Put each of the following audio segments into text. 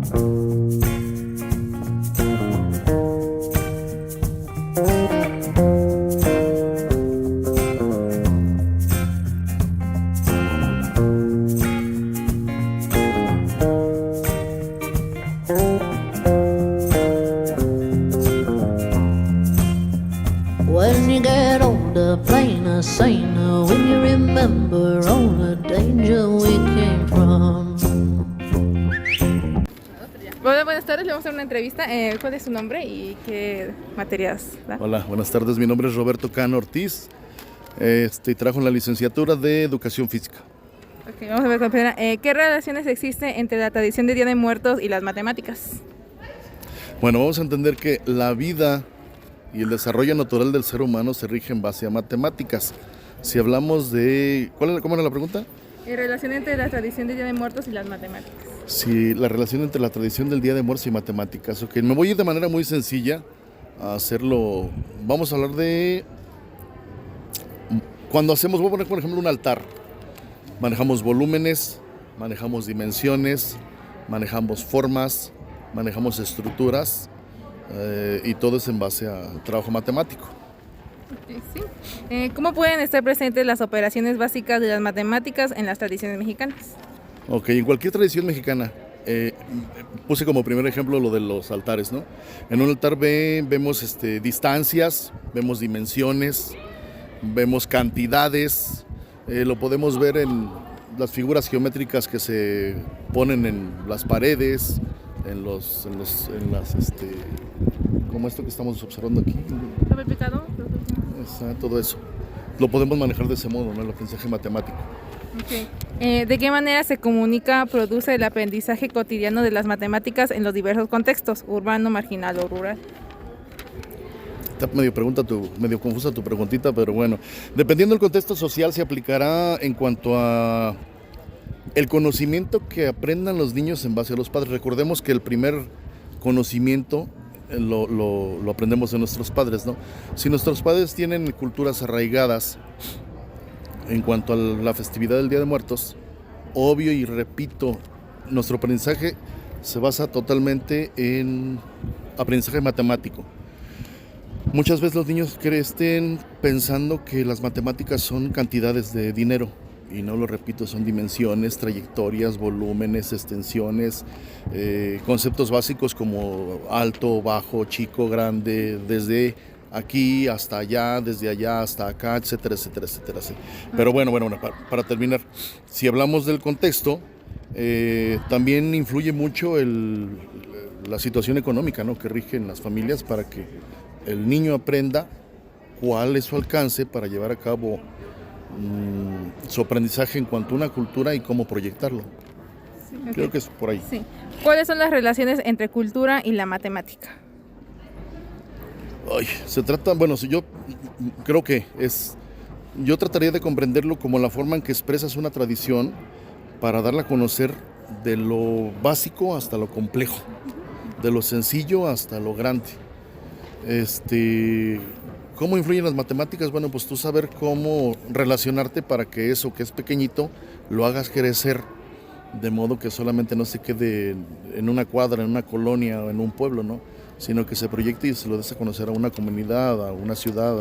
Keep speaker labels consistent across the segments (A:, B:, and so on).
A: When you get older, plainer, saner, when you remember all the danger we came from.
B: Hola, buenas tardes, le vamos a hacer una entrevista. ¿Cuál es su nombre y qué materias da?
C: Hola, buenas tardes, mi nombre es Roberto Cano Ortiz, trabajo en la licenciatura de Educación Física.
B: Ok, vamos a ver con primera. ¿Qué relaciones existen entre la tradición de Día de Muertos y las matemáticas?
C: Bueno, vamos a entender que la vida y el desarrollo natural del ser humano se rige en base a matemáticas. Si hablamos de... ¿Cómo era la pregunta?
B: Relación entre la tradición de Día de Muertos y las matemáticas.
C: Sí, la relación entre la tradición del Día de Muertos y matemáticas. Ok, me voy a ir de manera muy sencilla a hacerlo. Vamos a hablar de... Cuando hacemos, voy a poner por ejemplo un altar. Manejamos volúmenes, manejamos dimensiones, manejamos formas, manejamos estructuras y todo es en base a trabajo matemático.
B: Okay, sí. ¿Cómo pueden estar presentes las operaciones básicas de las matemáticas en las tradiciones mexicanas?
C: Ok, en cualquier tradición mexicana, puse como primer ejemplo lo de los altares, ¿no? En un altar vemos distancias, vemos dimensiones, vemos cantidades, lo podemos ver en las figuras geométricas que se ponen en las paredes, como esto que estamos observando aquí.
B: ¿Papel picado?
C: Todo eso. Lo podemos manejar de ese modo, ¿no? El aprendizaje matemático.
B: Okay. ¿De qué manera se comunica, produce el aprendizaje cotidiano de las matemáticas en los diversos contextos, urbano, marginal o rural?
C: Está medio confusa tu preguntita, pero bueno, dependiendo del contexto social se aplicará en cuanto a el conocimiento que aprendan los niños en base a los padres. Recordemos que el primer conocimiento lo aprendemos de nuestros padres, ¿no? Si nuestros padres tienen culturas arraigadas en cuanto a la festividad del Día de Muertos, obvio y repito, nuestro aprendizaje se basa totalmente en aprendizaje matemático. Muchas veces los niños crecen pensando que las matemáticas son cantidades de dinero. Y no lo repito, son dimensiones, trayectorias, volúmenes, extensiones, conceptos básicos como alto, bajo, chico, grande, desde aquí hasta allá, desde allá hasta acá, etcétera, etcétera, etcétera. Pero bueno, para terminar, si hablamos del contexto, también influye mucho la situación económica, ¿no?, que rige en las familias para que el niño aprenda cuál es su alcance para llevar a cabo su aprendizaje en cuanto a una cultura y cómo proyectarlo. Sí, okay. Creo que es por ahí.
B: Sí. ¿Cuáles son las relaciones entre cultura y la matemática?
C: Yo creo que yo trataría de comprenderlo como la forma en que expresas una tradición para darla a conocer de lo básico hasta lo complejo, de lo sencillo hasta lo grande. ¿Cómo influyen las matemáticas? Bueno, pues tú saber cómo relacionarte para que eso que es pequeñito lo hagas crecer de modo que solamente no se quede en una cuadra, en una colonia o en un pueblo, ¿no?, sino que se proyecte y se lo des a conocer a una comunidad, a una ciudad,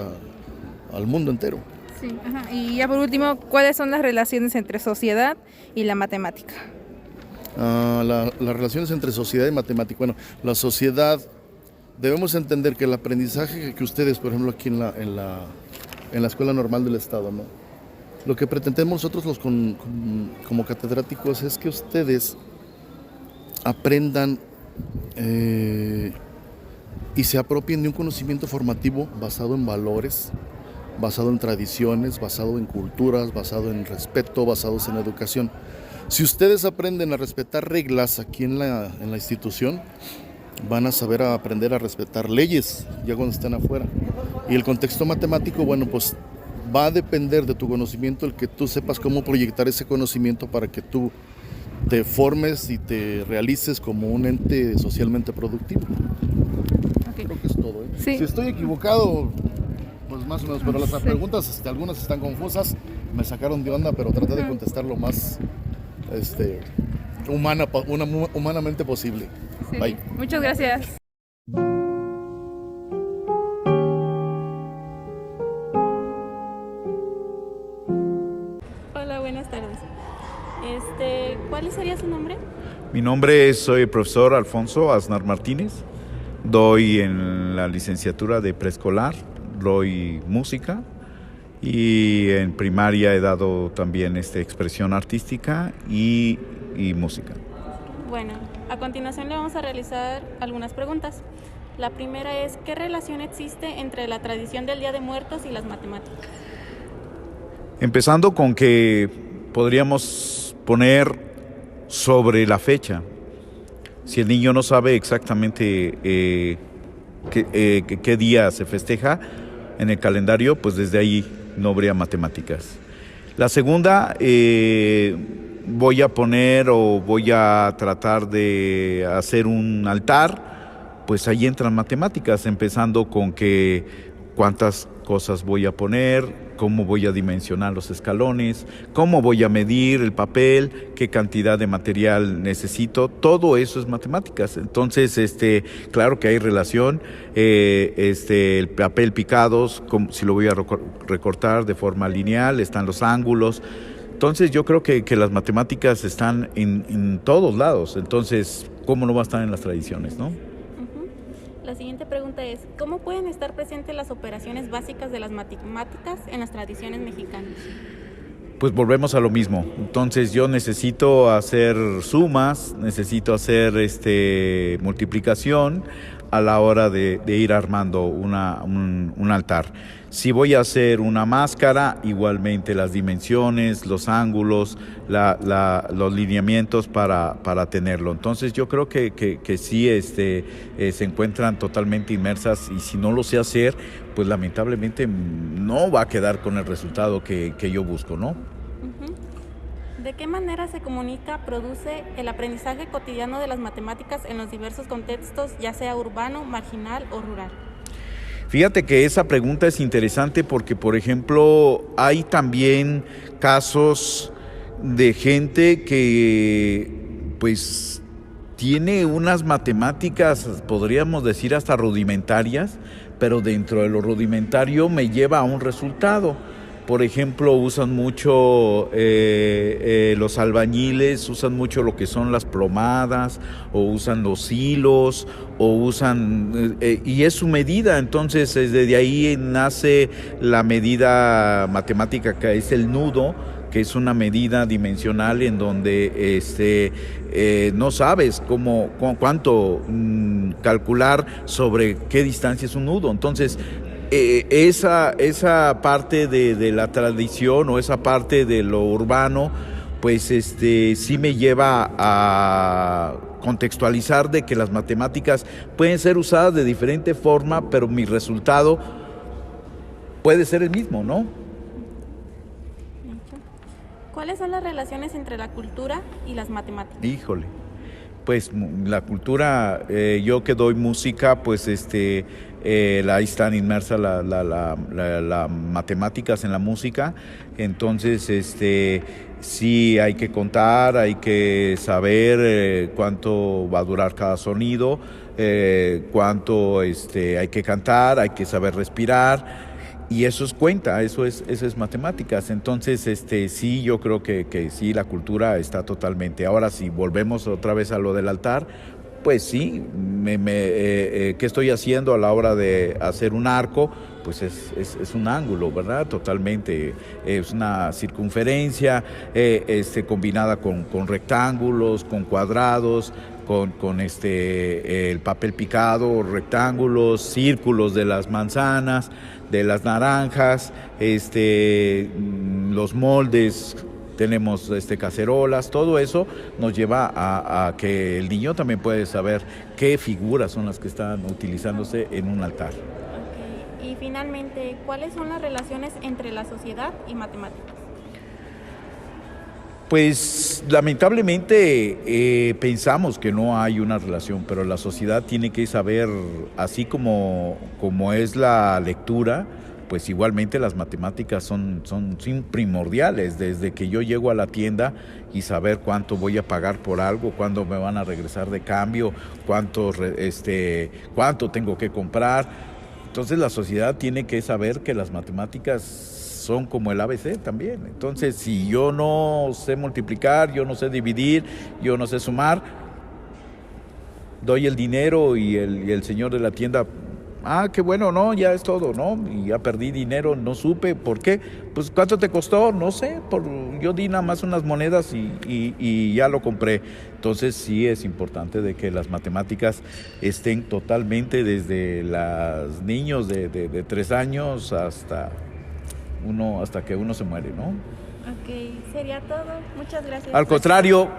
C: al mundo entero.
B: Sí, ajá. Y ya por último, ¿cuáles son las relaciones entre sociedad y la matemática?
C: Las relaciones entre sociedad y matemática. Bueno, la sociedad... Debemos entender que el aprendizaje que ustedes, por ejemplo, aquí en la Escuela Normal del Estado, ¿no?, lo que pretendemos nosotros como catedráticos es que ustedes aprendan y se apropien de un conocimiento formativo basado en valores, basado en tradiciones, basado en culturas, basado en respeto, basados en educación. Si ustedes aprenden a respetar reglas aquí en la institución, van a saber aprender a respetar leyes ya cuando estén afuera. Y el contexto matemático, bueno, pues va a depender de tu conocimiento, el que tú sepas cómo proyectar ese conocimiento para que tú te formes y te realices como un ente socialmente productivo. Okay. Creo que es todo, ¿eh? Sí. Si estoy equivocado, pues más o menos, pero las preguntas, algunas están confusas, me sacaron de onda, pero traté de contestar lo más humanamente posible.
B: Sí.
C: Bye.
B: Muchas gracias.
D: Hola, buenas tardes. ¿Cuál sería su nombre?
E: Mi nombre es, soy el profesor Alfonso Aznar Martínez. Doy en la licenciatura de preescolar, doy música y en primaria he dado también expresión artística y música.
D: Bueno, a continuación le vamos a realizar algunas preguntas. La primera es, ¿qué relación existe entre la tradición del Día de Muertos y las matemáticas?
E: Empezando con que podríamos poner sobre la fecha. Si el niño no sabe exactamente qué día se festeja en el calendario, pues desde ahí no habría matemáticas. La segunda, voy a poner o voy a tratar de hacer un altar, pues ahí entran matemáticas, empezando con que cuántas cosas voy a poner, cómo voy a dimensionar los escalones, cómo voy a medir el papel, qué cantidad de material necesito, todo eso es matemáticas. Entonces, claro que hay relación, el papel picados, si lo voy a recortar de forma lineal, están los ángulos. Entonces yo creo que las matemáticas están en todos lados, entonces, ¿cómo no va a estar en las tradiciones, no?
D: La siguiente pregunta es, ¿cómo pueden estar presentes las operaciones básicas de las matemáticas en las tradiciones mexicanas?
E: Pues volvemos a lo mismo. Entonces yo necesito hacer sumas, necesito hacer multiplicación a la hora de ir armando un altar. Si voy a hacer una máscara, igualmente las dimensiones, los ángulos, los lineamientos para tenerlo. Entonces yo creo que sí se encuentran totalmente inmersas, y si no lo sé hacer, pues lamentablemente no va a quedar con el resultado que yo busco, ¿no?
D: ¿De qué manera se comunica, produce el aprendizaje cotidiano de las matemáticas en los diversos contextos, ya sea urbano, marginal o rural?
E: Fíjate que esa pregunta es interesante porque, por ejemplo, hay también casos de gente que, pues, tiene unas matemáticas, podríamos decir, hasta rudimentarias, pero dentro de lo rudimentario me lleva a un resultado. Por ejemplo, usan mucho los albañiles, usan mucho lo que son las plomadas, o usan los hilos, o usan, y es su medida. Entonces, desde ahí nace la medida matemática, que es el nudo, que es una medida dimensional en donde no sabes cuánto calcular sobre qué distancia es un nudo. Entonces, esa parte de la tradición, o esa parte de lo urbano, pues sí me lleva a contextualizar de que las matemáticas pueden ser usadas de diferente forma, pero mi resultado puede ser el mismo, ¿no?
D: ¿Cuáles son las relaciones entre la cultura y las matemáticas?
E: Híjole, pues la cultura, yo que doy música, pues ahí están inmersas las matemáticas en la música. Entonces sí hay que contar, hay que saber cuánto va a durar cada sonido, cuánto hay que cantar, hay que saber respirar, y eso es cuenta, eso es matemáticas. Entonces sí, yo creo que sí, la cultura está totalmente. Ahora, si volvemos otra vez a lo del altar, pues sí, ¿qué estoy haciendo a la hora de hacer un arco? Pues es un ángulo, ¿verdad? Totalmente, es una circunferencia combinada con rectángulos, con cuadrados, con el papel picado, rectángulos, círculos de las manzanas, de las naranjas, los moldes. Tenemos cacerolas, todo eso nos lleva a que el niño también puede saber qué figuras son las que están utilizándose en un altar.
D: Okay. Y finalmente, ¿cuáles son las relaciones entre la sociedad y matemáticas?
E: Pues lamentablemente pensamos que no hay una relación, pero la sociedad tiene que saber, así como es la lectura, pues igualmente las matemáticas son primordiales, desde que yo llego a la tienda y saber cuánto voy a pagar por algo, cuándo me van a regresar de cambio, cuánto tengo que comprar. Entonces la sociedad tiene que saber que las matemáticas son como el ABC también. Entonces, si yo no sé multiplicar, yo no sé dividir, yo no sé sumar, doy el dinero y el señor de la tienda, qué bueno, no, ya es todo, ¿no? Y ya perdí dinero, no supe, ¿por qué? Pues, ¿cuánto te costó? No sé, yo di nada más unas monedas y ya lo compré. Entonces, sí es importante de que las matemáticas estén totalmente desde los niños de 3 años hasta que uno se muere, ¿no?
D: Ok, sería todo. Muchas gracias.
E: Al contrario,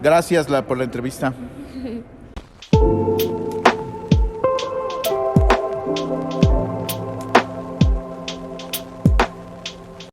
E: gracias por la entrevista.